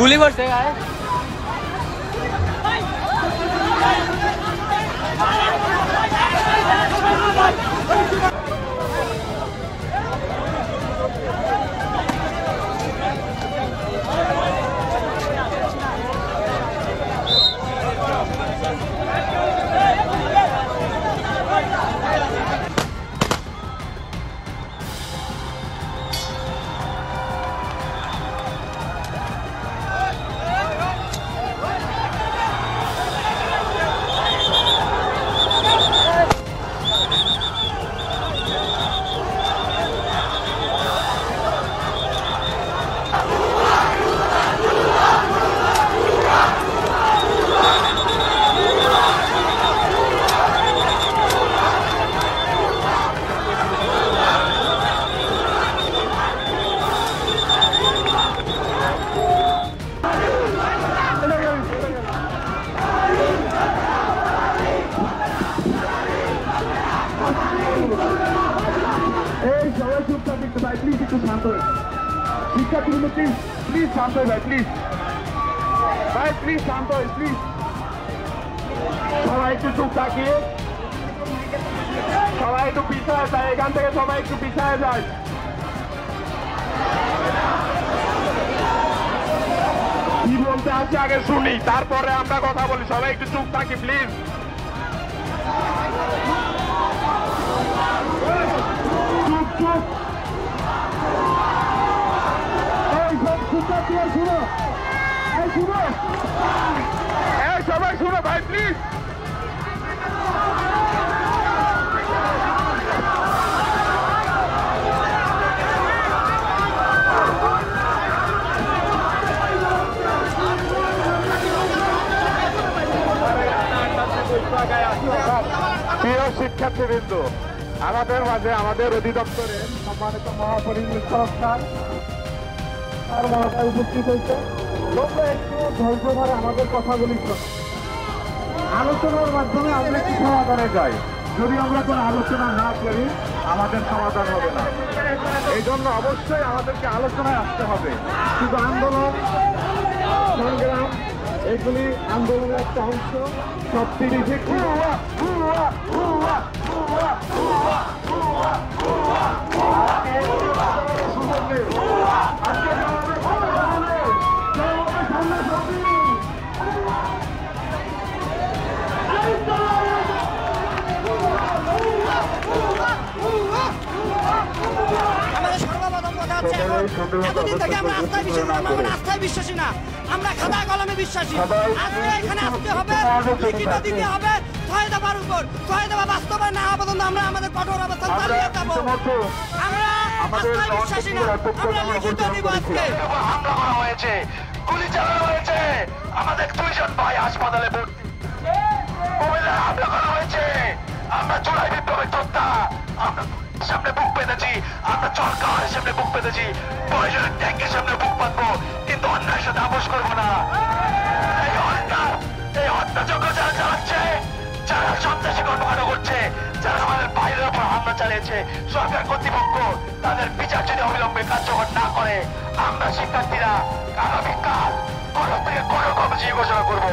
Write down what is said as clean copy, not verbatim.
গুলি করছে গায়ে। সবাই একটু চুপ থাকিয়ে সবাই একটু পিছায় যায়, এখান থেকে সবাই একটু পিছায় যায়। কি বলতে আছে আগে শুনি, তারপরে আমরা কথা বলি। সবাই একটু চুপ থাকি প্লিজ। চুপ চুপ সবাই শুনো ভাই প্লিজ। প্রিয় শিক্ষার্থীবৃন্দ, আমাদের মাঝে আমাদের অধিদপ্তরের সম্মানিত মহাপরিদর্শক স্যার মহাশয় উপস্থিত হয়েছে। তোমরা একটু ধৈর্য ধরে আমাদের কথাগুলি শোনো। আলোচনার মাধ্যমে আমরা কি সমাধানে যাই। যদি আমরা কোনো আলোচনা না করি আমাদের সমাধান হবে না। এই জন্য অবশ্যই আমাদেরকে আলোচনায় আসতে হবে। শুধু আন্দোলন সংগ্রাম এগুলি আন্দোলনের একটা অংশ। সব তিরিশে এতদিন থেকে আমরা আস্থায় বিশ্বাসী না, আমরা আস্থায় বিশ্বাসী না, আমরা খাতা কলমে বিশ্বাসী। আজকে এখানে আসতে হবে, লিখিত দিতে হবে, 6 দফার উপর 6 দফা বাস্তবায়ন না হওয়া পর্যন্ত আমরা আমাদের কঠোর অবস্থান চালিয়ে যাবো। আমরা আস্থায় বিশ্বাসী না, আমরা লিখিত দিব। আজকে হামলা করা হয়েছে, গুলি চালানো হয়েছে, আমাদের 2 জন ভাই হাসপাতালে ভর্তি, মোবাইলে হামলা করা হয়েছে। আমরা জুলাই বিপ্লবের যোদ্ধা, আমরা সামনে বুক পেতেছি, আমরা সরকারের সামনে বুক পেতেছি, প্রয়োজনের ট্যাঙ্কের সামনে বুক পাতবো, কিন্তু অন্যায়ের সাথে আপোষ করবো না। এই হত্যাযজ্ঞ যারা চালাচ্ছে, যারা সন্ত্রাসী কর্মকাণ্ড করছে, যারা আমাদের বাইরের উপর হামলা চালিয়েছে, সরকার কর্তৃপক্ষ তাদের বিচার যদি অবিলম্বে কার্যকর না করে, আমরা শিক্ষার্থীরা আগামীকাল কঠোর থেকে কঠোর কর্মসূচি ঘোষণা করবো।